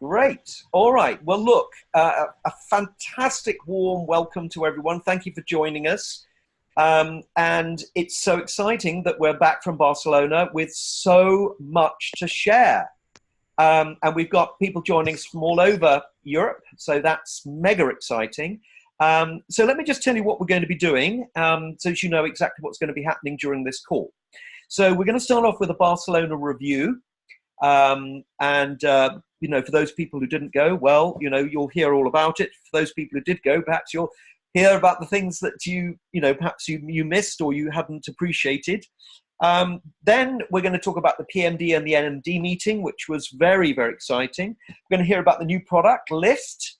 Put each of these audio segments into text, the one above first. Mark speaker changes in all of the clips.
Speaker 1: Great. All right. Well, look, a fantastic warm welcome to everyone. Thank you for joining us. And it's so exciting that we're back from Barcelona with so much to share. And we've got people joining us from all over Europe, so that's mega exciting. So let me just tell you what we're going to be doing, so that you know exactly what's going to be happening during this call. So we're going to start off with a Barcelona review. You know, for those people who didn't go, well, you know, you'll hear all about it. For those people who did go, perhaps you'll hear about the things that you know, perhaps you missed or you hadn't appreciated. Then we're going to talk about the PMD and the NMD meeting, which was very, very exciting. We're going to hear about the new product list.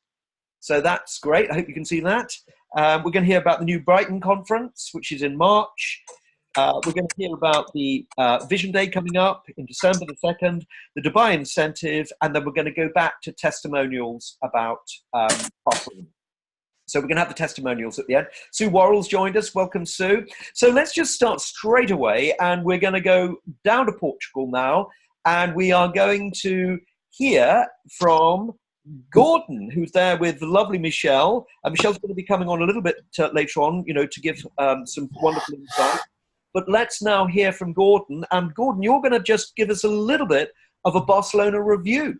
Speaker 1: So that's great. I hope you can see that. We're going to hear about the new Brighton conference, which is in March. We're going to hear about the Vision Day coming up in December the 2nd, the Dubai incentive, and then we're going to go back to testimonials about Barcelona. So we're going to have the testimonials at the end. Sue Worrell's joined us. Welcome, Sue. So let's just start straight away, and we're going to go down to Portugal now, and we are going to hear from Gordon, who's there with the lovely Michelle. Michelle's going to be coming on a little bit later on, you know, to give some wonderful insight. But let's now hear from Gordon. And Gordon, you're going to just give us a little bit of a Barcelona review.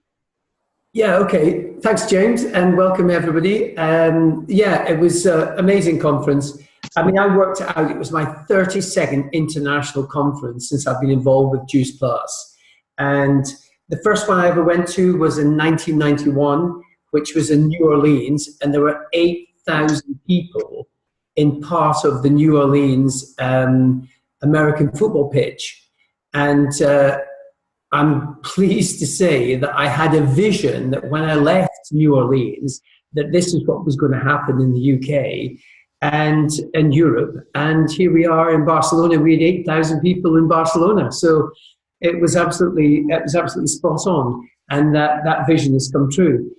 Speaker 2: Yeah, okay. Thanks, James, and welcome everybody. Yeah, it was an amazing conference. I mean, I worked it out. It was my 32nd international conference since I've been involved with Juice Plus. And the first one I ever went to was in 1991, which was in New Orleans, and there were 8,000 people in part of the New Orleans American football pitch. And I'm pleased to say that I had a vision that when I left New Orleans, that this is what was going to happen in the UK and in Europe. And here we are in Barcelona. We had 8,000 people in Barcelona. So it was absolutely spot on. And that vision has come true.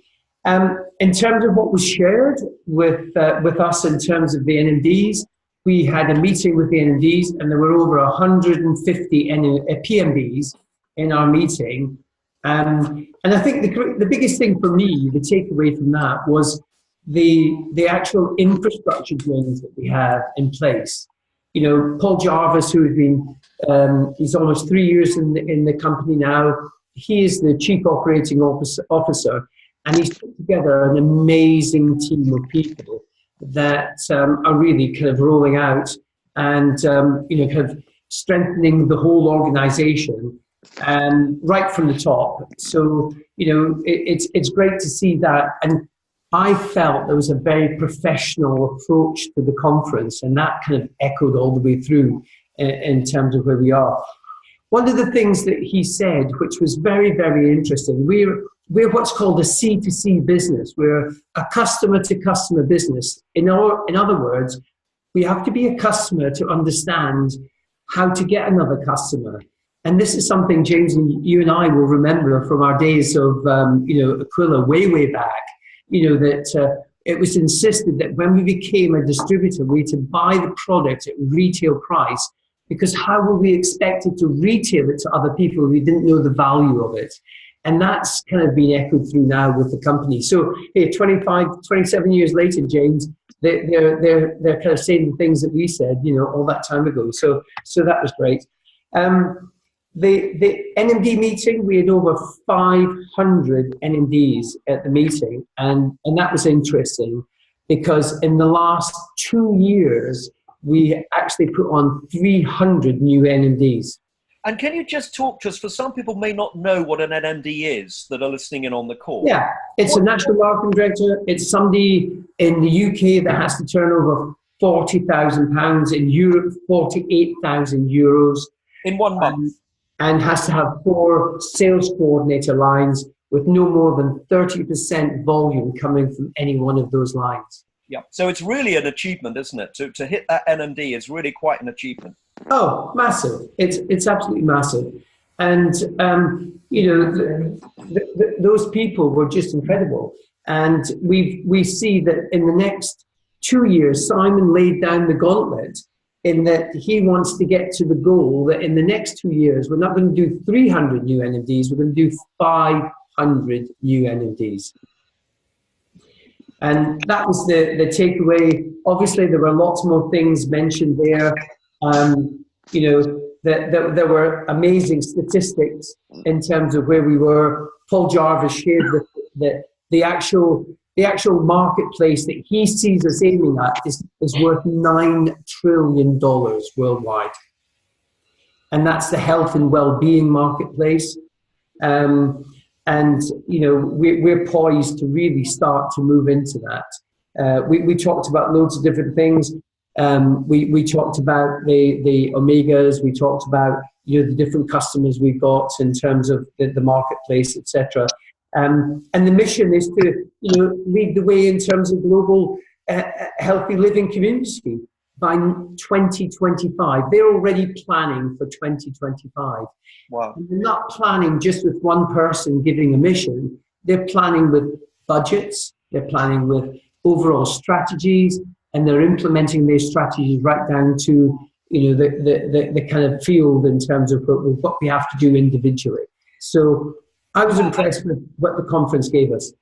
Speaker 2: In terms of what was shared with us in terms of the NMDs, we had a meeting with the NMDs, and there were over 150 PMDs in our meeting. And I think the biggest thing for me, the takeaway from that, was the actual infrastructure drains that we have in place. You know, Paul Jarvis, who has been, he's almost 3 years in the company now. He is the Chief Operating Officer, and he's put together an amazing team of people that are really kind of rolling out and, you know, kind of strengthening the whole organization right from the top. So, you know, it's great to see that. And I felt there was a very professional approach to the conference, and that kind of echoed all the way through in terms of where we are. One of the things that he said, which was very, very interesting, we're what's called a C2C business. We're a customer-to-customer business. In other words, we have to be a customer to understand how to get another customer. And this is something, James, and you and I will remember from our days of, you know, Aquila way back, you know, that it was insisted that when we became a distributor, we had to buy the product at retail price, because how were we expected to retail it to other people if we didn't know the value of it? And that's kind of been echoed through now with the company. So, hey, 27 years later, James, they're kind of saying the things that we said, you know, all that time ago. So that was great. The NMD meeting, we had over 500 NMDs at the meeting, and that was interesting because in the last 2 years, we actually put on 300 new NMDs.
Speaker 1: And can you just talk to us, for some people may not know what an NMD is that are listening in on the call.
Speaker 2: Yeah, it's a national marketing director. It's somebody in the UK that has to turn over £40,000, in Europe, 48,000 euros.
Speaker 1: In 1 month.
Speaker 2: And has to have 4 sales coordinator lines with no more than 30% volume coming from any one of those lines.
Speaker 1: Yeah, so it's really an achievement, isn't it? To hit that NMD is really quite an achievement.
Speaker 2: Oh, massive. It's absolutely massive. And, you know, those people were just incredible. And we see that in the next 2 years, Simon laid down the gauntlet in that he wants to get to the goal that in the next 2 years, we're not going to do 300 new NMDs, we're going to do 500 500 new NMDs. And that was the takeaway. Obviously, there were lots more things mentioned there. You know, there were amazing statistics in terms of where we were. Paul Jarvis shared the actual marketplace that he sees us aiming at is worth $9 trillion worldwide. And that's the health and well-being marketplace. And, you know, we're poised to really start to move into that. We talked about loads of different things. We talked about the Omegas. We talked about, you know, the different customers we've got in terms of the marketplace, etc. And the mission is to, you know, lead the way in terms of global healthy living community by 2025. They're already planning for 2025.
Speaker 1: Wow.
Speaker 2: And they're not planning just with one person giving a mission. They're planning with budgets. They're planning with overall strategies, and they're implementing these strategies right down to, you know, the kind of field in terms of what we have to do individually. So I was impressed with what the conference gave us.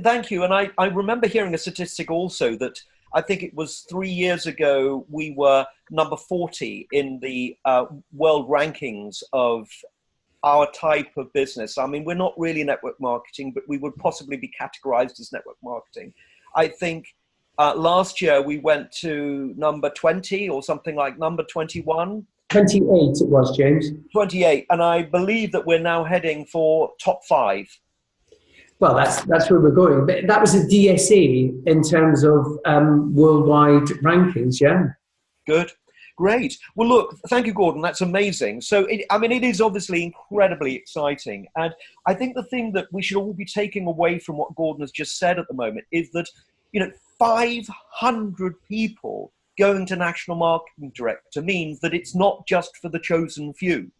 Speaker 1: Thank you. And I remember hearing a statistic also that I think it was 3 years ago, we were number 40 in the world rankings of our type of business. I mean, we're not really network marketing, but we would possibly be categorized as network marketing. I think last year we went to number 20 or something like number 21.
Speaker 2: 28 it was, James.
Speaker 1: 28. And I believe that we're now heading for top 5.
Speaker 2: Well, that's where we're going. But that was a DSA in terms of worldwide rankings, yeah.
Speaker 1: Good. Great. Well, look, thank you, Gordon. That's amazing. So, it is obviously incredibly exciting. And I think the thing that we should all be taking away from what Gordon has just said at the moment is that, you know, 500 people going to National Marketing Director means that it's not just for the chosen few.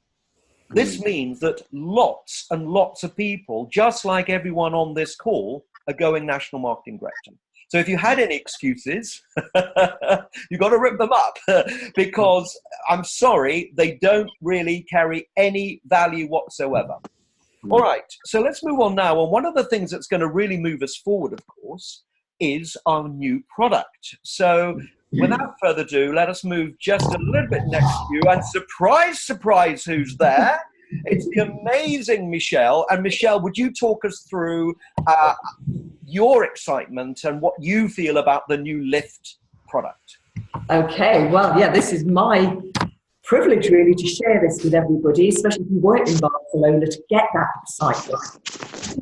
Speaker 1: This means that lots and lots of people, just like everyone on this call, are going National Marketing Director. So if you had any excuses, you've got to rip them up because I'm sorry, they don't really carry any value whatsoever. All right, so let's move on now. And one of the things that's going to really move us forward, of course, is our new product. So without further ado, let us move just a little bit next to you. And surprise, surprise, who's there? It's the amazing Michelle. And Michelle, would you talk us through your excitement and what you feel about the new Lift product?
Speaker 3: Okay, well, yeah, this is my privilege really to share this with everybody, especially if you weren't in Barcelona, to get that excitement.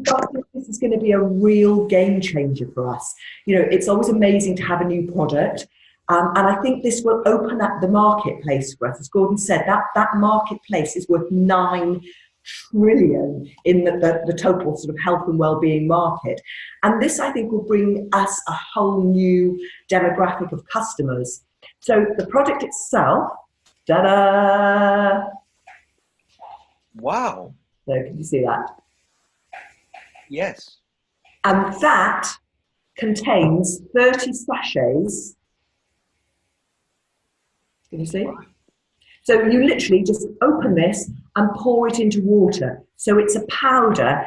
Speaker 3: I think this is going to be a real game changer for us. You know, it's always amazing to have a new product. And I think this will open up the marketplace for us. As Gordon said, that marketplace is worth $9 trillion in the total sort of health and well-being market. And this, I think, will bring us a whole new demographic of customers. So the product itself, ta-da!
Speaker 1: Wow.
Speaker 3: So can you see that?
Speaker 1: Yes.
Speaker 3: And that contains 30 sachets. Can you see? So you literally just open this and pour it into water. So it's a powder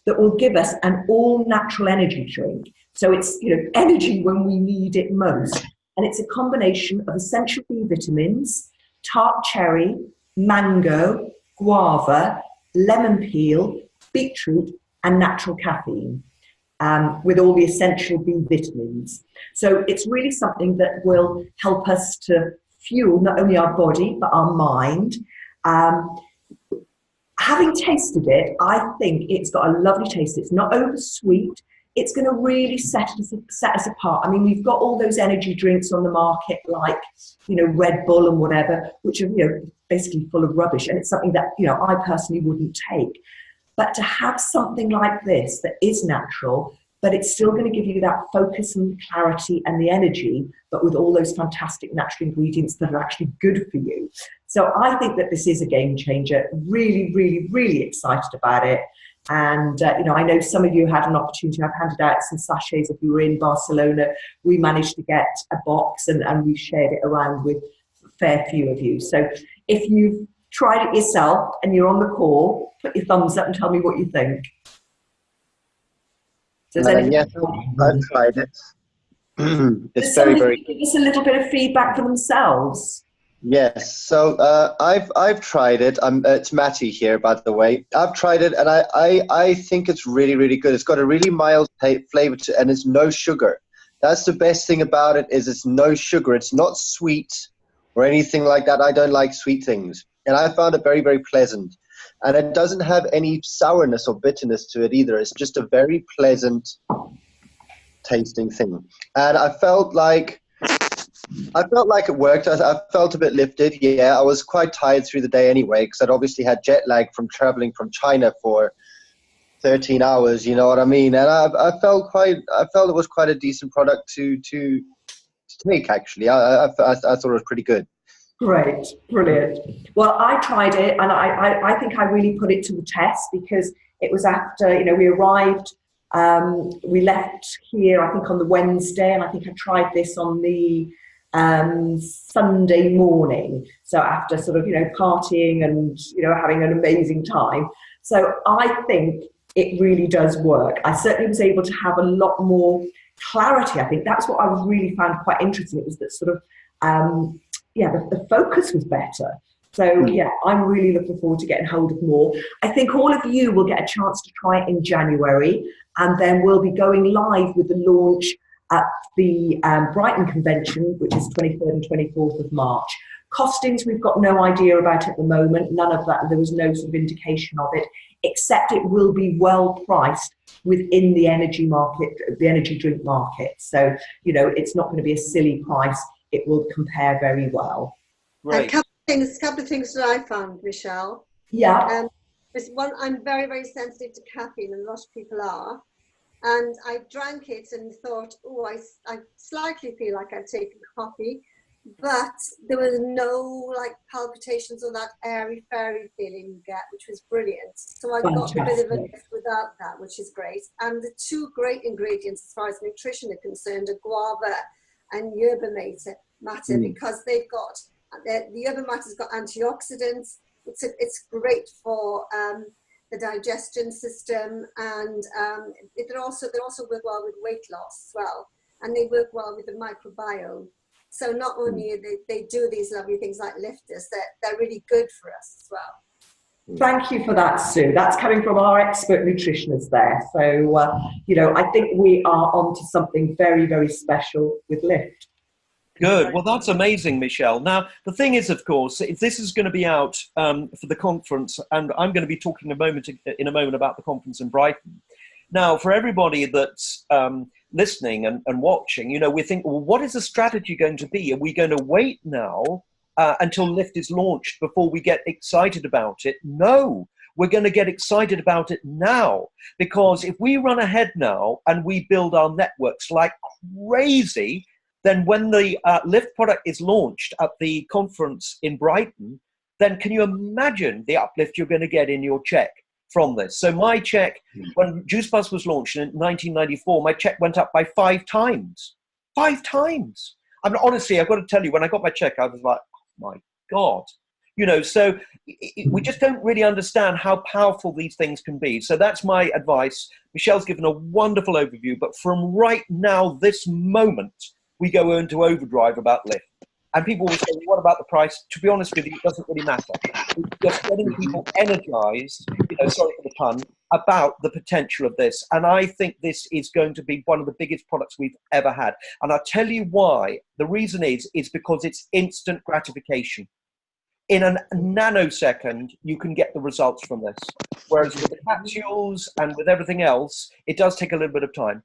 Speaker 3: that will give us an all-natural energy drink. So it's, you know, energy when we need it most. And it's a combination of essential B vitamins, tart cherry, mango, guava, lemon peel, beetroot, and natural caffeine, with all the essential B vitamins. So it's really something that will help us to fuel not only our body, but our mind. Having tasted it, I think it's got a lovely taste. It's not over sweet. It's going to really set us apart. I mean, we've got all those energy drinks on the market, like, you know, Red Bull and whatever, which are, you know, basically full of rubbish. And it's something that, you know, I personally wouldn't take. But to have something like this that is natural, but it's still going to give you that focus and clarity and the energy, but with all those fantastic natural ingredients that are actually good for you. So I think that this is a game changer. Really, really, really excited about it. And, you know, I know some of you had an opportunity. I've handed out some sachets. If you were in Barcelona, we managed to get a box and we shared it around with a fair few of you. So if you've tried it yourself and you're on the call, put your thumbs up and tell me what you think. So is anything
Speaker 4: Yes, I've tried it. It's very, very.
Speaker 3: Give us a little bit of feedback for themselves.
Speaker 4: Yes, so I've tried it. It's Matty here, by the way. I've tried it, and I think it's really, really good. It's got a really mild flavor to, and it's no sugar. That's the best thing about it, is it's no sugar. It's not sweet or anything like that. I don't like sweet things, and I found it very, very pleasant. And it doesn't have any sourness or bitterness to it either. It's just a very pleasant tasting thing, and I felt like it worked. I felt a bit lifted. Yeah, I was quite tired through the day anyway, because I'd obviously had jet lag from traveling from China for 13 hours. You know what I mean? And I felt it was quite a decent product to take. Actually, I thought it was pretty good.
Speaker 3: Great, brilliant. Well, I tried it, and I think I really put it to the test, because it was after, you know, we arrived. We left here, I think, on the Wednesday, and I think I tried this on the Sunday morning. So after sort of, you know, partying and, you know, having an amazing time. So I think it really does work. I certainly was able to have a lot more clarity. I think that's what I really found quite interesting. It was that sort of, the focus was better. So yeah, I'm really looking forward to getting hold of more. I think all of you will get a chance to try it in January, and then we'll be going live with the launch at the Brighton convention, which is 23rd and 24th of March. Costings, we've got no idea about at the moment. None of that. There was no sort of indication of it, except it will be well priced within the energy market, the energy drink market. So, you know, it's not going to be a silly price. It will compare very well.
Speaker 1: Right.
Speaker 5: A couple of things that I found, Michelle.
Speaker 3: Yeah.
Speaker 5: There's one, I'm very, very sensitive to caffeine, and a lot of people are. And I drank it and thought, oh, I slightly feel like I've taken coffee, but there was no like palpitations or that airy fairy feeling you get, which was brilliant. So I've got a bit of a lift without that, which is great. And the two great ingredients as far as nutrition are concerned are guava and yerba matter, because they've got, the yerba matter's got antioxidants. It's great for the digestion system, and they also work well with weight loss as well, and they work well with the microbiome. So not only they do these lovely things like lifters, they're really good for us as well.
Speaker 3: Thank you for that, Sue. That's coming from our expert nutritionist there. So, you know, I think we are onto something very, very special with Lift.
Speaker 1: Good. Well, that's amazing, Michelle. Now, the thing is, of course, if this is going to be out for the conference, and I'm going to be talking in a moment about the conference in Brighton. Now, for everybody that's listening and watching, you know, we think, well, what is the strategy going to be? Are we going to wait now until Lift is launched before we get excited about it? No, we're going to get excited about it now, because if we run ahead now and we build our networks like crazy, then when the Lift product is launched at the conference in Brighton, then can you imagine the uplift you're going to get in your check from this? So my check, when Juice Buzz was launched in 1994, my check went up by 5 times. 5 times. I mean, honestly, I've got to tell you, when I got my check, I was like, oh my God. You know, so we just don't really understand how powerful these things can be. So that's my advice. Michelle's given a wonderful overview, but from right now, this moment, we go into overdrive about Lift. And people will say, well, what about the price? To be honest with you, it doesn't really matter. It's just getting people energized, you know, sorry for the pun, about the potential of this. And I think this is going to be one of the biggest products we've ever had. And I'll tell you why. The reason is because it's instant gratification. In a nanosecond, you can get the results from this. Whereas with the capsules and with everything else, it does take a little bit of time.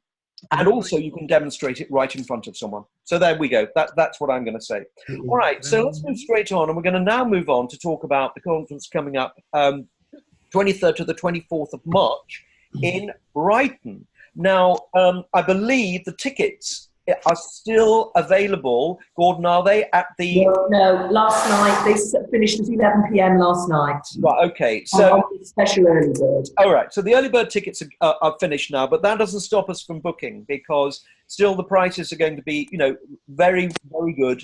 Speaker 1: And also you can demonstrate it right in front of someone. So there we go. That's what I'm going to say. All right, so let's move straight on. And we're going to now move on to talk about the conference coming up 23rd to the 24th of March in Brighton. Now, I believe the tickets are still available. Gordon, are they at the...
Speaker 3: No, last night. They finished at 11 p.m. last night.
Speaker 1: Right, okay. So
Speaker 3: special early bird.
Speaker 1: All right, so the early bird tickets are finished now, but that doesn't stop us from booking, because still the prices are going to be, you know, very, very good.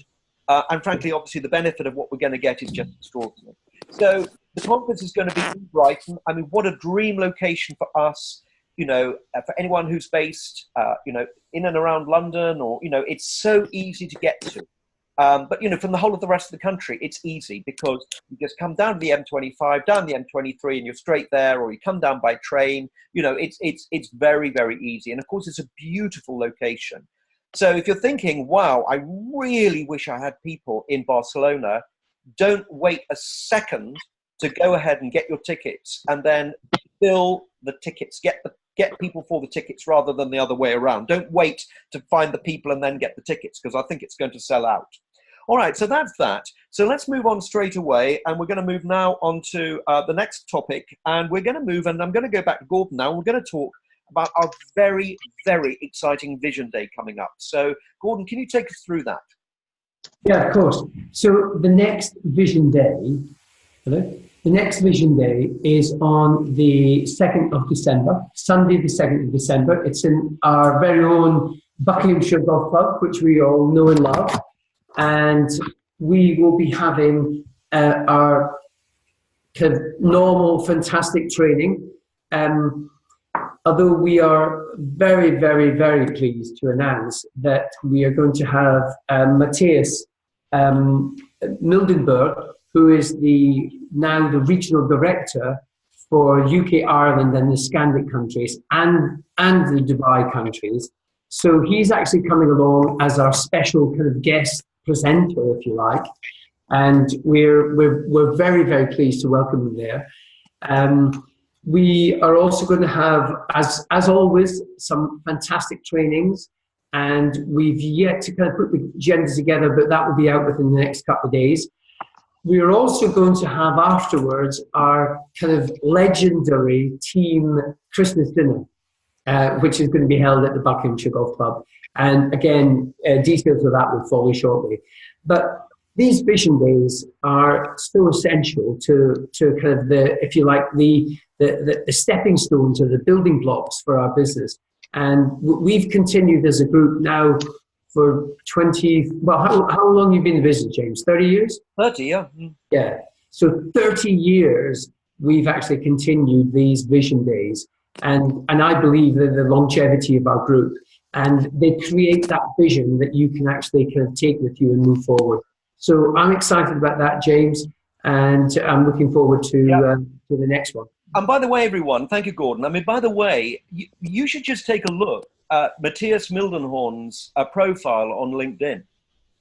Speaker 1: And frankly, obviously, the benefit of what we're going to get is just extraordinary. So the conference is going to be in Brighton. I mean, what a dream location for us. for anyone who's based, in and around London, or, it's so easy to get to. But, from the whole of the rest of the country, it's easy because you just come down the M25, down the M23, and you're straight there, or you come down by train. It's very, very easy. And of course, it's a beautiful location. So if you're thinking, wow, I really wish I had people in Barcelona, don't wait a second to go ahead and get your tickets, and then fill the tickets, get people for the tickets rather than the other way around. Don't wait to find the people and then get the tickets, because I think it's going to sell out. All right, so that's that. So let's move on straight away, and we're going to move now on to the next topic, and we're going to move, and I'm going to go back to Gordon now, and we're going to talk about our very, very exciting Vision Day coming up. So Gordon, can you take us through that?
Speaker 2: Yeah, of course. So the next Vision Day, the next Vision Day is on the 2nd of December, Sunday the 2nd of December. It's in our very own Buckinghamshire Golf Club, which we all know and love. And we will be having our kind of normal, fantastic training. Although we are very, very, very pleased to announce that we are going to have Matthias Mildenberg, who is now the regional director for UK, Ireland and the Scandic countries and the Dubai countries. So he's actually coming along as our special kind of guest presenter, if you like. And we're very, very pleased to welcome him there. We are also going to have, as always, some fantastic trainings, and we've yet to kind of put the agenda together, but that will be out within the next couple of days. We are also going to have afterwards our kind of legendary team Christmas dinner, which is going to be held at the Buckinghamshire Golf Club. And again, details of that will follow shortly. But these Vision Days are so essential to kind of if you like, the stepping stones or the building blocks for our business. And we've continued as a group now for 20, well, how long have you been in business, James? 30 years?
Speaker 1: 30, yeah.
Speaker 2: Yeah. So 30 years we've actually continued these Vision Days. And I believe that the longevity of our group, and they create that vision that you can actually kind of take with you and move forward. So I'm excited about that, James, and I'm looking forward to the next one.
Speaker 1: And by the way, everyone, thank you, Gordon. I mean, by the way, you should just take a look at Matthias Mildenhorn's profile on LinkedIn.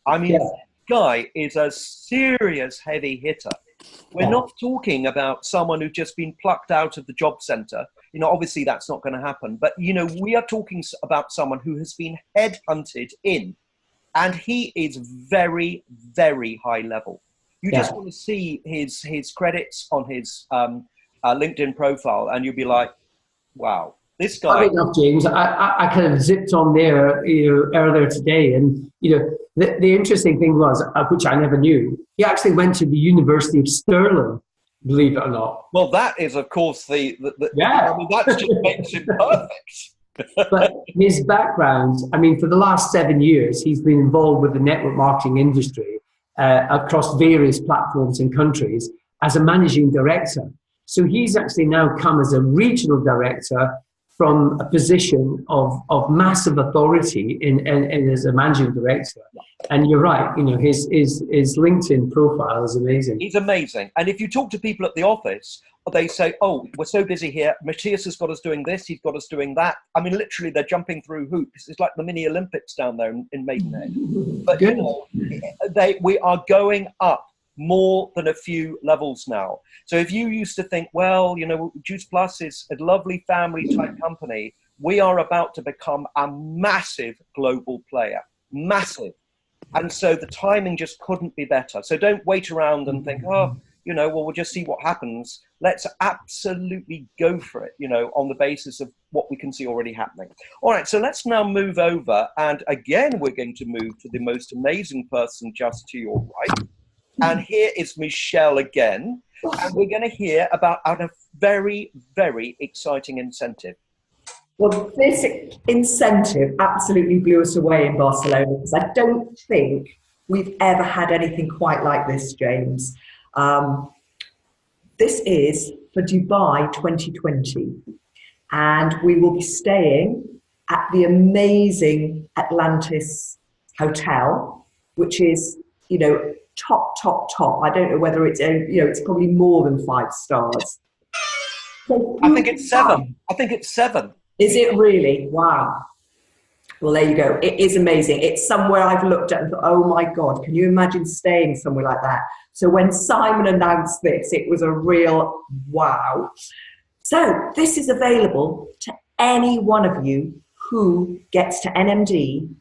Speaker 1: I mean, this guy is a serious heavy hitter. We're not talking about someone who's just been plucked out of the job centre. Obviously that's not going to happen. But, we are talking about someone who has been headhunted in, and he is very, very high level. You just want to see his credits on his LinkedIn profile, and you'll be like, wow, this guy.
Speaker 2: Funny enough, James, I kind of zipped on there, earlier today, and the interesting thing was, which I never knew, he actually went to the University of Stirling, believe it or not.
Speaker 1: Well, that is, of course, I mean, that just makes him perfect.
Speaker 2: But his background, I mean, for the last 7 years, he's been involved with the network marketing industry across various platforms and countries as a managing director. So he's actually now come as a regional director from a position of massive authority in as a managing director. And you're right, his LinkedIn profile is amazing.
Speaker 1: He's amazing. And if you talk to people at the office, they say, oh, we're so busy here. Matthias has got us doing this. He's got us doing that. I mean, literally, they're jumping through hoops. It's like the mini Olympics down there in Maidenhead. But, we are going up more than a few levels now. So if you used to think, well, Juice Plus is a lovely family type company, we are about to become a massive global player. Massive. And so the timing just couldn't be better. So don't wait around and think, well, we'll just see what happens. Let's absolutely go for it, on the basis of what we can see already happening. All right, so let's now move over. And again, we're going to move to the most amazing person just to your right. And here is Michelle again. And we're going to hear about a very, very exciting incentive.
Speaker 3: Well, this incentive absolutely blew us away in Barcelona, because I don't think we've ever had anything quite like this, James. This is for Dubai 2020. and we will be staying at the amazing Atlantis Hotel, which is, you know, top. I don't know whether it's, you know, it's probably more than 5 stars. So
Speaker 1: I think it's 7. I think it's 7.
Speaker 3: Is it really? Wow. Well, there you go. It is amazing. It's somewhere I've looked at and thought, oh my God, can you imagine staying somewhere like that? So when Simon announced this, it was a real wow. So this is available to any one of you who gets to NMD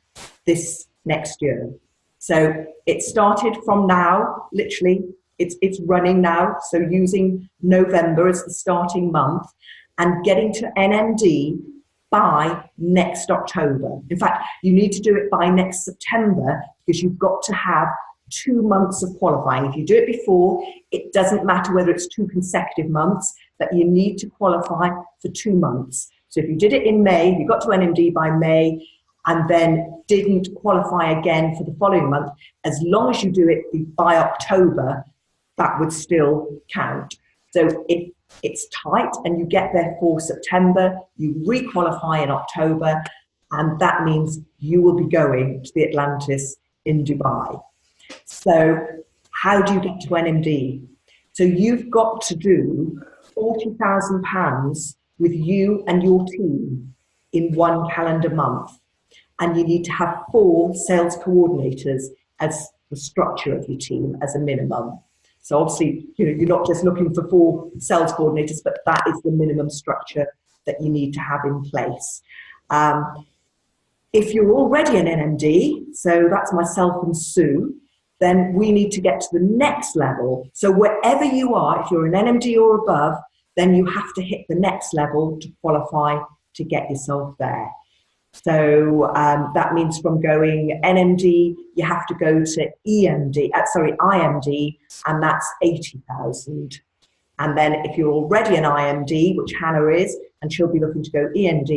Speaker 3: this next year. So it started from now, literally, it's running now. So using November as the starting month and getting to NMD by next October. In fact, you need to do it by next September because you've got to have 2 months of qualifying. If you do it before, it doesn't matter whether it's 2 consecutive months, but you need to qualify for 2 months. So if you did it in May, you got to NMD by May, and then didn't qualify again for the following month, as long as you do it by October, that would still count. So if it's tight and you get there for September, you re-qualify in October, and that means you will be going to the Atlantis in Dubai. So how do you get to NMD? So you've got to do £40,000 with you and your team in 1 calendar month. And you need to have 4 sales coordinators as the structure of your team as a minimum. So obviously, you know, you're not just looking for 4 sales coordinators, but that is the minimum structure that you need to have in place. If you're already an NMD, so that's myself and Sue, then we need to get to the next level. So wherever you are, if you're an NMD or above, then you have to hit the next level to qualify to get yourself there. So that means from going NMD, you have to go to IMD, and that's 80,000. And then if you're already an IMD, which Hannah is, and she'll be looking to go END,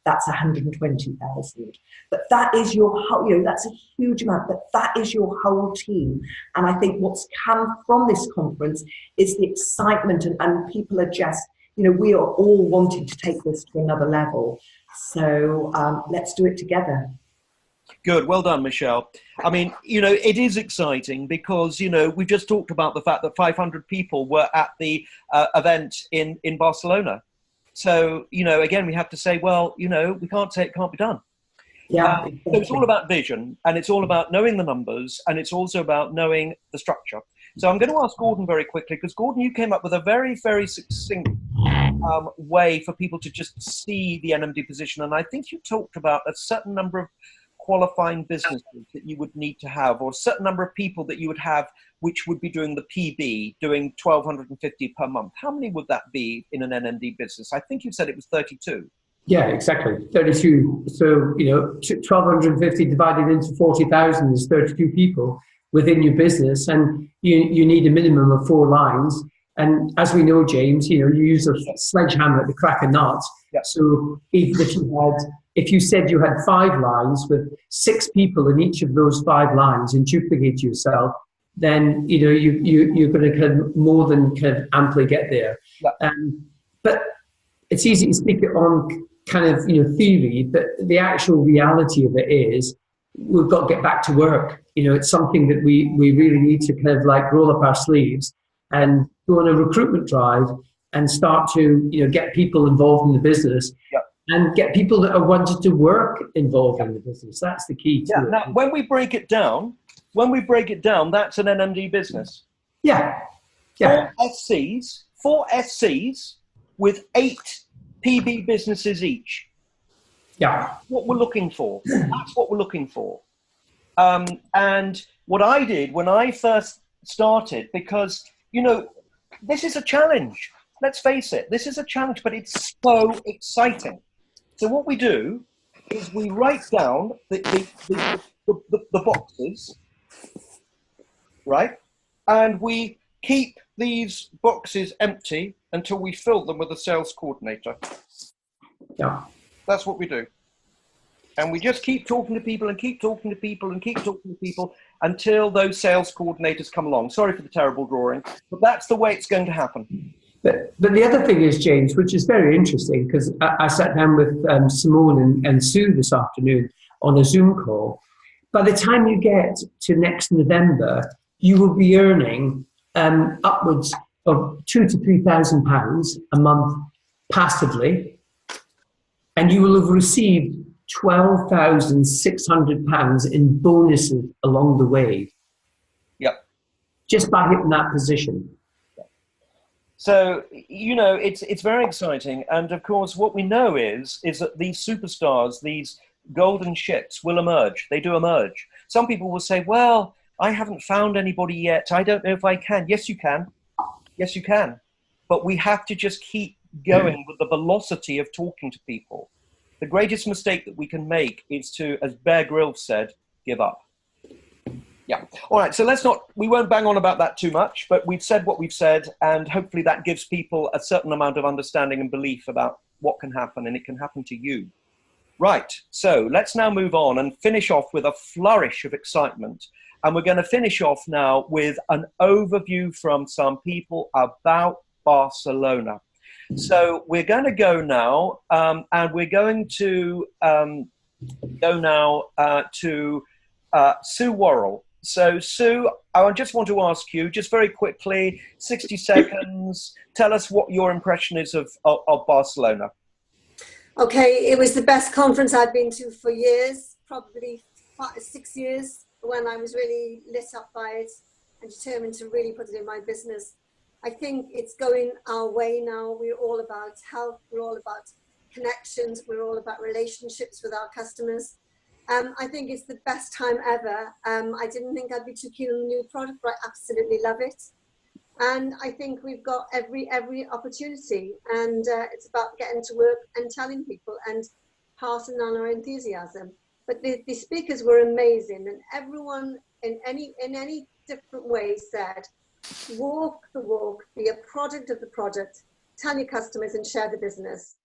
Speaker 3: that's 120,000. But that is your whole, you know, that's a huge amount, but that is your whole team. And I think what's come from this conference is the excitement, and people are just, you know, we are all wanting to take this to another level. So let's do it together.
Speaker 1: Good. Well done, Michelle. I mean, you know, it is exciting because, you know, we just talked about the fact that 500 people were at the event in Barcelona. So, you know, again, we have to say, well, you know, we can't say it can't be done.
Speaker 3: Yeah.
Speaker 1: So it's all about vision, and it's all about knowing the numbers, and it's also about knowing the structure. So I'm going to ask Gordon very quickly, because Gordon, you came up with a very, very succinct way for people to just see the NMD position. And I think you talked about a certain number of qualifying businesses that you would need to have, or a certain number of people that you would have which would be doing the PB, doing 1,250 per month. How many would that be in an NMD business? I think you said it was 32.
Speaker 2: Yeah, exactly. 32. So, you know, 1,250 divided into 40,000 is 32 people within your business, and you need a minimum of 4 lines. And as we know, James, you know, you use a sledgehammer to crack a nut.
Speaker 1: Yep.
Speaker 2: So even if you said you had 5 lines with 6 people in each of those 5 lines and duplicate yourself, then, you know, you're going to kind of more than kind of amply get there.
Speaker 1: Yep.
Speaker 2: But it's easy to speak it on kind of, you know, theory, but the actual reality of it is we've got to get back to work. You know, it's something that we really need to kind of like roll up our sleeves and go on a recruitment drive and start to, you know, get people involved in the business.
Speaker 1: Yep.
Speaker 2: And get people that are wanted to work involved in the business. That's the key to it.
Speaker 1: Now, when we break it down, that's an NMD business.
Speaker 2: Yeah.
Speaker 1: 4 SCs with 8 PB businesses each.
Speaker 2: Yeah.
Speaker 1: What we're looking for. That's what we're looking for. And what I did when I first started, because, you know, this is a challenge. Let's face it. This is a challenge, but it's so exciting. So what we do is we write down the boxes, right? And we keep these boxes empty until we fill them with a sales coordinator.
Speaker 2: Yeah.
Speaker 1: That's what we do. And we just keep talking to people and keep talking to people and keep talking to people until those sales coordinators come along. Sorry for the terrible drawing, but that's the way it's going to happen.
Speaker 2: But the other thing is, James, which is very interesting, because I sat down with Simone and Sue this afternoon on a Zoom call. By the time you get to next November, you will be earning upwards of £2,000 to £3,000 a month passively, and you will have received £12,600 in bonuses along the way.
Speaker 1: Yep.
Speaker 2: Just by hitting that position.
Speaker 1: So, you know, it's very exciting. And of course, what we know is that these superstars, these golden ships will emerge. They do emerge. Some people will say, well, I haven't found anybody yet. I don't know if I can. Yes, you can. Yes, you can. But we have to just keep going with the velocity of talking to people. The greatest mistake that we can make is to, as Bear Grylls said, give up. Yeah. All right. So we won't bang on about that too much, but we've said what we've said, and hopefully that gives people a certain amount of understanding and belief about what can happen, and it can happen to you. Right. So let's now move on and finish off with a flourish of excitement. And we're going to finish off now with an overview from some people about Barcelona. So we're going to go now, and we're going to go now to Sue Worrell. So, Sue, I just want to ask you, just very quickly, 60 seconds, tell us what your impression is of Barcelona.
Speaker 5: Okay, it was the best conference I've been to for years, probably 6 years, when I was really lit up by it and determined to really put it in my business. I think it's going our way now. We're all about health, we're all about connections, we're all about relationships with our customers. I think it's the best time ever. I didn't think I'd be too keen on the new product, but I absolutely love it. And I think we've got every opportunity, and it's about getting to work and telling people and passing on our enthusiasm. But the speakers were amazing, and everyone in any different way said, walk the walk, be a product of the product, tell your customers and share the business,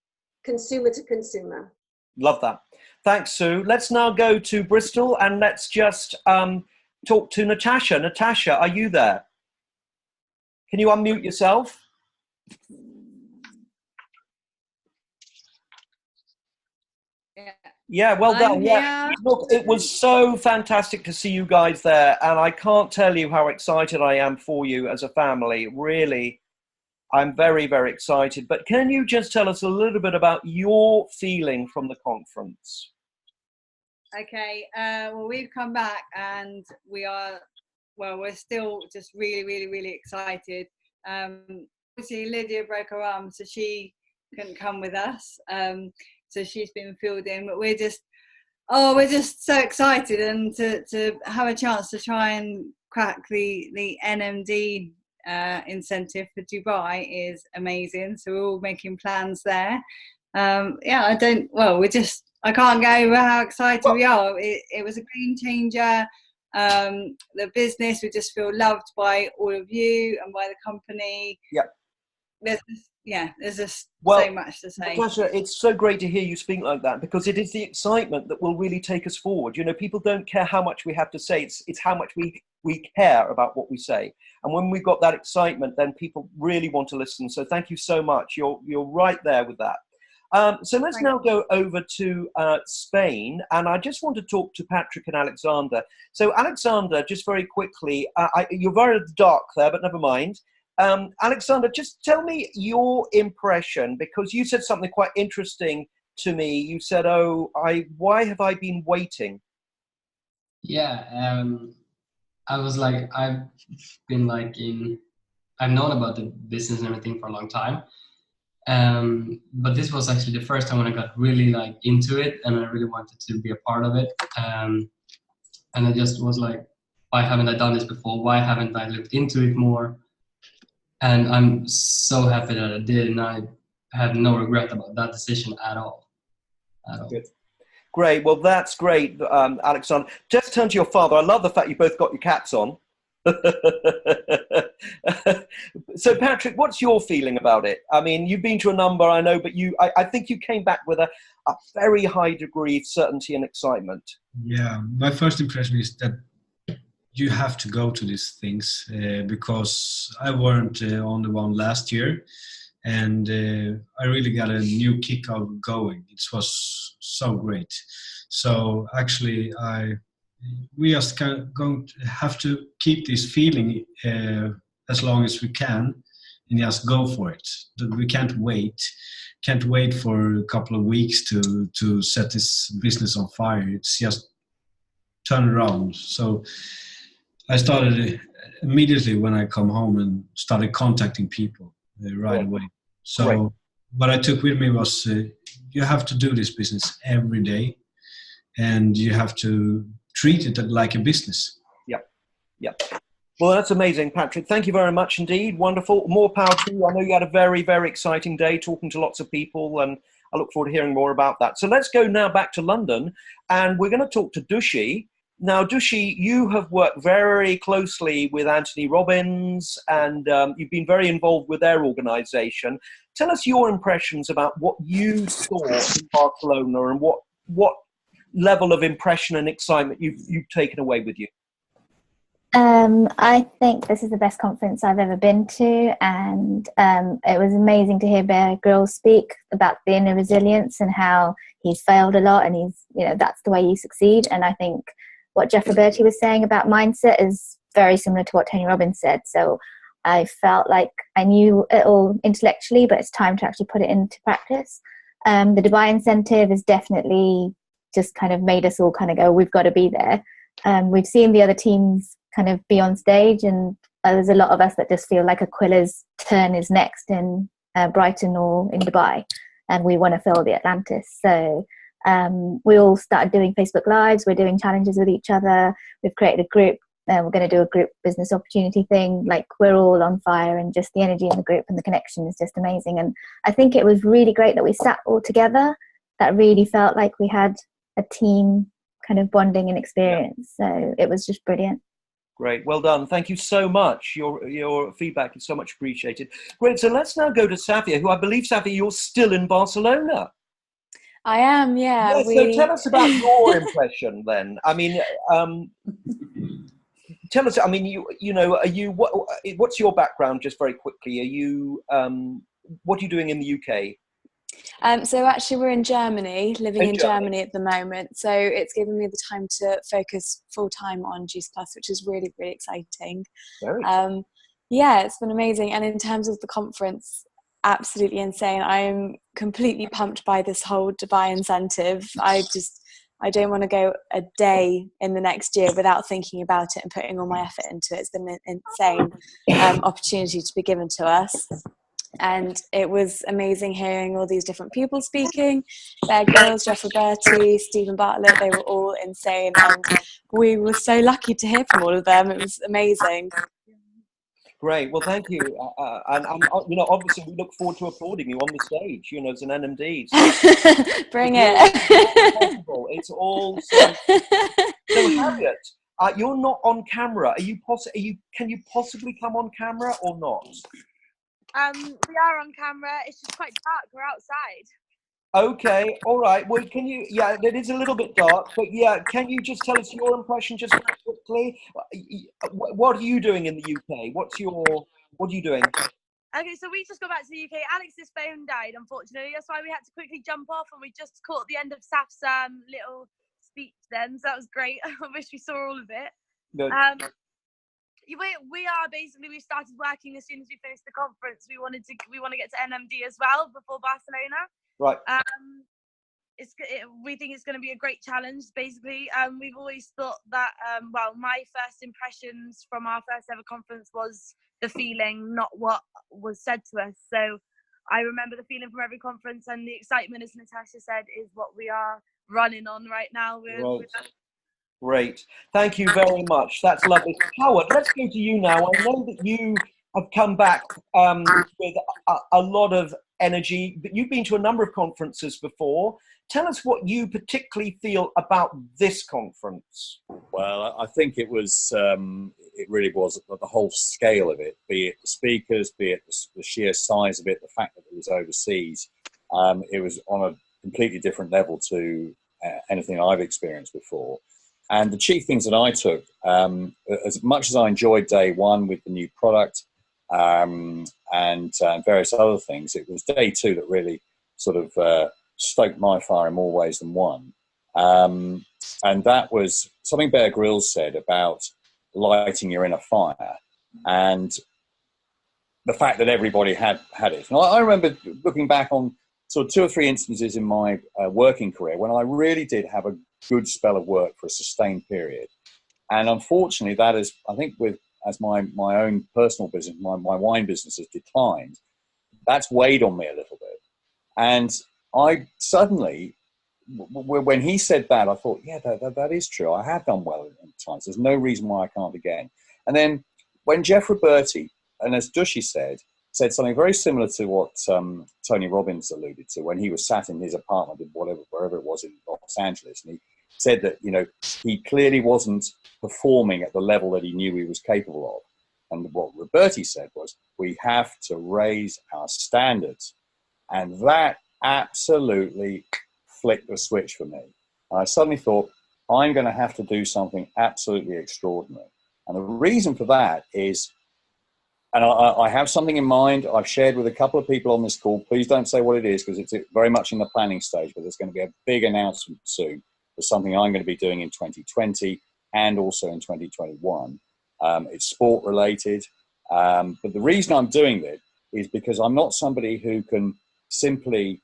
Speaker 5: consumer to consumer.
Speaker 1: Love that. Thanks, Sue. Let's now go to Bristol, and let's just talk to Natasha. Natasha, are you there? Can you unmute yourself? Yeah, well done. Yeah. Look, it was so fantastic to see you guys there, and I can't tell you how excited I am for you as a family. Really, I'm very, very excited. But can you just tell us a little bit about your feeling from the conference?
Speaker 6: Okay, well, we've come back and we're still just really, really, really excited. Obviously, Lydia broke her arm, so she couldn't come with us. So she's been filled in, but we're just so excited, and to have a chance to try and crack the NMD incentive for Dubai is amazing. So we're all making plans there. I can't go over how excited we are. It was a game changer. The business, we just feel loved by all of you and by the company.
Speaker 1: Yep.
Speaker 6: There's just so much to say.
Speaker 1: Natasha, it's so great to hear you speak like that, because it is the excitement that will really take us forward. You know, people don't care how much we have to say. It's how much we care about what we say. And when we've got that excitement, then people really want to listen. So thank you so much. You're right there with that. So let's now go over to Spain, and I just want to talk to Patrick and Alexander. So Alexander, just very quickly, you're very dark there, but never mind. Alexander, just tell me your impression, because you said something quite interesting to me. You said, why have I been waiting?
Speaker 7: Yeah, I was like, I've known about the business and everything for a long time. But this was actually the first time when I got really into it, and I really wanted to be a part of it. And I just was like, why haven't I done this before? Why haven't I looked into it more? And I'm so happy that I did, and I have no regret about that decision at all.
Speaker 1: Good. Great. Well, that's great, Alexander. Just turn to your father. I love the fact you both got your caps on. So, Patrick, what's your feeling about it? I mean, you've been to a number, I know, but I think you came back with a very high degree of certainty and excitement.
Speaker 8: Yeah, my first impression is that you have to go to these things because I weren't on the one last year, and I really got a new kick out of going. It was so great. So actually, we just going to have to keep this feeling as long as we can, and just go for it. We can't wait. Can't wait for a couple of weeks to set this business on fire. It's just turn around. So I started immediately when I come home and started contacting people right away. So what I took with me was you have to do this business every day, and you have to treat it like a business.
Speaker 1: Yep. Well, that's amazing, Patrick. Thank you very much indeed. Wonderful. More power to you. I know you had a very, very exciting day talking to lots of people, and I look forward to hearing more about that. So let's go now back to London, and we're going to talk to Dushi. Now, Dushi, you have worked very closely with Anthony Robbins, and you've been very involved with their organisation. Tell us your impressions about what you saw in Barcelona and what level of impression and excitement you've taken away with you.
Speaker 9: I think this is the best conference I've ever been to, and it was amazing to hear Bear Grylls speak about the inner resilience and how he's failed a lot, and that's the way you succeed. And I think what Jeff Roberti was saying about mindset is very similar to what Tony Robbins said. So I felt like I knew it all intellectually, but it's time to actually put it into practice. The Dubai incentive has definitely just kind of made us all kind of go, we've got to be there. We've seen the other teams kind of be on stage, and there's a lot of us that just feel like Aquila's turn is next in Brighton or in Dubai, and we want to fill the Atlantis. So we all started doing Facebook Lives. We're doing challenges with each other. We've created a group. We're going to do a group business opportunity thing. Like, we're all on fire, and just the energy in the group and the connection is just amazing. And I think it was really great that we sat all together. That really felt like we had a team kind of bonding and experience. So it was just brilliant.
Speaker 1: Great, well done. Thank you so much. Your feedback is so much appreciated. Great, so let's now go to Savia, who I believe, Savia, you're still in Barcelona.
Speaker 10: I am, yeah.
Speaker 1: So tell us about your impression then. I mean, tell us, I mean, what's your background, just very quickly? What are you doing in the UK?
Speaker 10: So actually we're in Germany, living in Germany at the moment. So it's given me the time to focus full time on Juice Plus, which is really, really exciting. Yeah, it's been amazing. And in terms of the conference, absolutely insane. I'm completely pumped by this whole Dubai incentive. I don't want to go a day in the next year without thinking about it and putting all my effort into it. It's been an insane opportunity to be given to us. And it was amazing hearing all these different people speaking. Bear Grylls, Jeff Roberti, Stephen Bartlett, they were all insane. And we were so lucky to hear from all of them. It was amazing.
Speaker 1: Great. Well, thank you. And obviously we look forward to applauding you on the stage, as an NMD. So
Speaker 10: Bring it.
Speaker 1: It's all so Harriet, you're not on camera. Can you possibly come on camera or not?
Speaker 11: We are on camera. It's just quite dark. We're outside.
Speaker 1: Okay, all right. Well, can you? Yeah, it is a little bit dark, but yeah, can you just tell us your impression just very quickly? What are you doing in the UK? What are you doing?
Speaker 11: Okay, so we just got back to the UK. Alex's phone died, unfortunately. That's why we had to quickly jump off, and we just caught the end of Saf's little speech then. So that was great. I wish we saw all of it.
Speaker 1: Good.
Speaker 11: We are basically, we started working as soon as we finished the conference. We want to get to NMD as well before Barcelona.
Speaker 1: Right.
Speaker 11: We think it's going to be a great challenge. Basically, we've always thought that. My first impressions from our first ever conference was the feeling, not what was said to us. So I remember the feeling from every conference, and the excitement, as Natasha said, is what we are running on right now.
Speaker 1: Great. Thank you very much. That's lovely. Howard, let's go to you now. I know that you have come back with a lot of energy, but you've been to a number of conferences before. Tell us what you particularly feel about this conference.
Speaker 12: Well, I think it really was the whole scale of it, be it the speakers, be it the sheer size of it, the fact that it was overseas. It was on a completely different level to anything I've experienced before. And the chief things that I took, as much as I enjoyed day one with the new product and various other things, it was day two that really sort of stoked my fire in more ways than one. And that was something Bear Grylls said about lighting your inner fire, and the fact that everybody had it. And I remember looking back on sort of 2 or 3 instances in my working career when I really did have a good spell of work for a sustained period. And unfortunately, that is, I think, as my own personal business, my wine business has declined, that's weighed on me a little bit. And I suddenly, when he said that, I thought, yeah, that is true. I have done well at times. There's no reason why I can't again. And then when Jeff Roberti, and as Dushi said something very similar to what Tony Robbins alluded to when he was sat in his apartment in wherever it was in Los Angeles, and he said that, you know, he clearly wasn't performing at the level that he knew he was capable of. And what Roberti said was, we have to raise our standards. And that absolutely flicked the switch for me. And I suddenly thought, I'm going to have to do something absolutely extraordinary. And the reason for that is, and I have something in mind I've shared with a couple of people on this call. Please don't say what it is, because it's very much in the planning stage, but there's going to be a big announcement soon for something I'm going to be doing in 2020 and also in 2021. It's sport related. But the reason I'm doing it is because I'm not somebody who can simply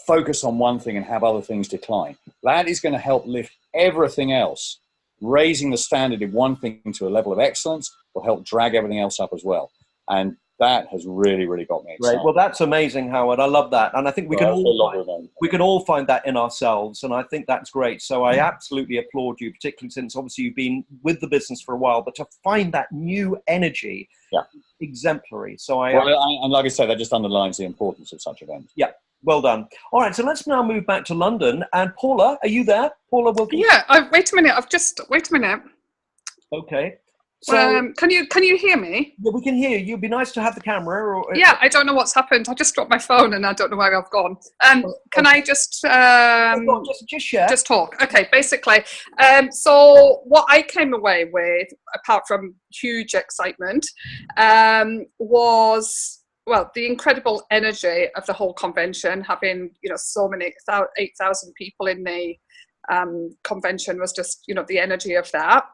Speaker 12: focus on one thing and have other things decline. That is going to help lift everything else. Raising the standard in one thing to a level of excellence will help drag everything else up as well. And that has really, really got me excited.
Speaker 1: Right. Well, that's amazing, Howard. I love that. And I think we can all find that in ourselves. And I think that's great. So I absolutely applaud you, particularly since obviously you've been with the business for a while, but to find that new energy, exemplary. So
Speaker 12: and like I said, that just underlines the importance of such events.
Speaker 1: Yeah. Well done. All right, so let's now move back to London. And Paula, are you there? Paula Wilkins?
Speaker 13: Yeah, wait a minute. Wait a minute.
Speaker 1: Okay. So,
Speaker 13: can you hear me?
Speaker 1: Yeah, we can hear you. It'd be nice to have the camera. Or,
Speaker 13: yeah, I don't know what's happened. I just dropped my phone and I don't know where I've gone. Can I just
Speaker 1: just share?
Speaker 13: Just talk. Okay, basically. So what I came away with, apart from huge excitement, was, well, the incredible energy of the whole convention. Having, you know, so many 8,000 people in the convention was just, you know, the energy of that.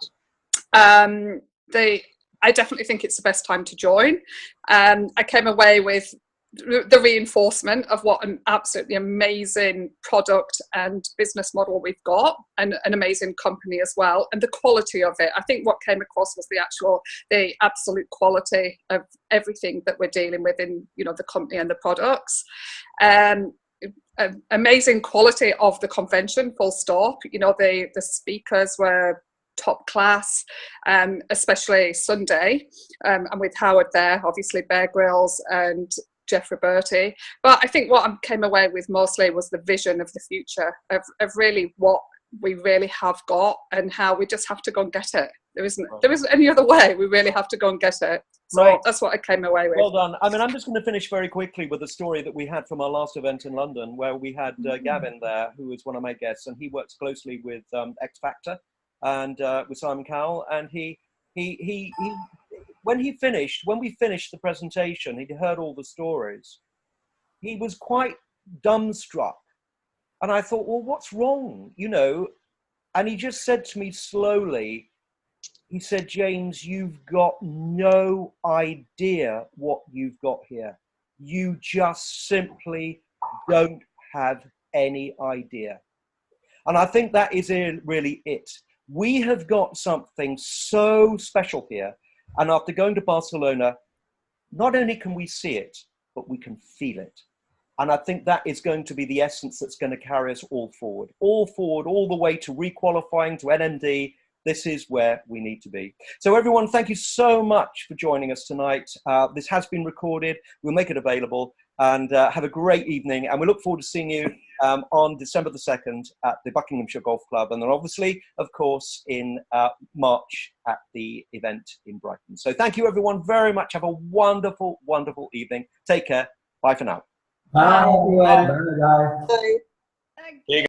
Speaker 13: I definitely think it's the best time to join. I came away with the reinforcement of what an absolutely amazing product and business model we've got, and an amazing company as well, and the quality of it. I think what came across was the absolute quality of everything that we're dealing with in, you know, the company and the products. Amazing quality of the convention, full stop. You know, the speakers were top class, especially Sunday, and with Howard there, obviously Bear Grylls and Jeff Roberti. But I think what I came away with mostly was the vision of the future of really what we really have got, and how we just have to go and get it. There isn't any other way. We really have to go and get it. So that's what I came away with.
Speaker 1: Well done. I mean, I'm just going to finish very quickly with a story that we had from our last event in London, where we had Gavin there, who was one of my guests, and he works closely with X Factor and with Simon Cowell. And he when we finished the presentation, he'd heard all the stories. He was quite dumbstruck. And I thought, well, what's wrong? You know, and he just said to me slowly, he said, James, you've got no idea what you've got here. You just simply don't have any idea. And I think that is really it. We have got something so special here. And after going to Barcelona, not only can we see it, but we can feel it. And I think that is going to be the essence that's going to carry us all forward, all the way to requalifying to NMD. This is where we need to be. So everyone, thank you so much for joining us tonight. This has been recorded. We'll make it available, and have a great evening. And we look forward to seeing you on December the 2nd at the Buckinghamshire Golf Club. And then obviously, of course, in March at the event in Brighton. So thank you everyone very much. Have a wonderful, wonderful evening. Take care. Bye for now.
Speaker 2: Bye, everyone. Bye.
Speaker 12: Here you go.